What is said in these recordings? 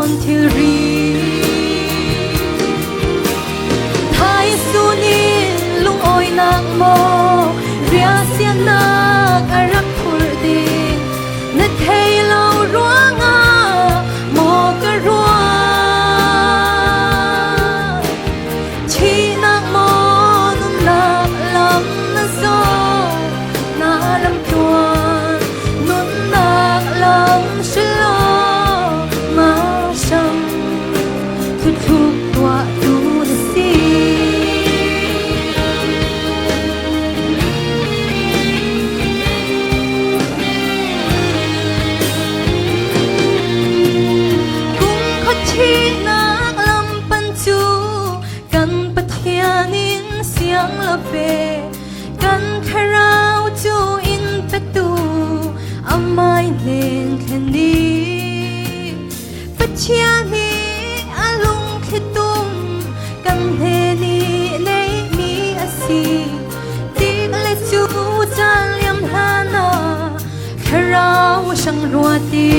on theory thái su ni lung oi nak mo ria sian nak arak phur ding na thei lo ruanga mo ka ruwa chi nak mo nun nak lam na zo na lam tuan nun nak lam shlo ma sham thu thu tua tu na si chi nak lam pan chu kan pathianin siang la pe kan kharau chu in patu amai len khani pathiani alung khitum kan he ni nei mi asi tik le chu chan liam hana kharau sang ruati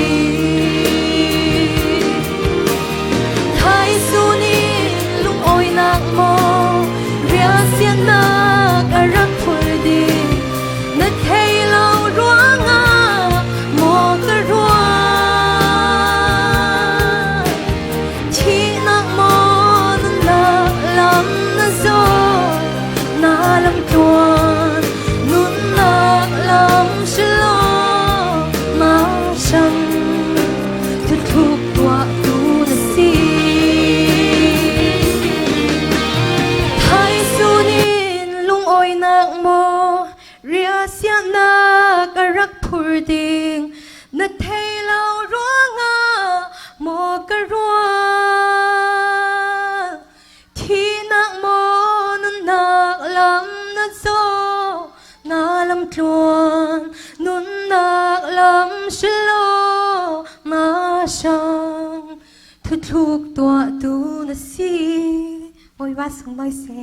thái su ni lung oi nak mo ria sian nak arak phur di na thei lo ruanga mo ka ruwa chi nak mo nun nak lam na zo na lam tuan nun nak lam shlo ma sham thu thu tua tu na si nak mo ria sian nak arak phur ding na thei lo ruanga mo ka ruwa thi nak mo nun nak lam na zo na lam tuan nun nak lam shlo ma shang thu thuk tua tu na si ôi ba sung nói sẽ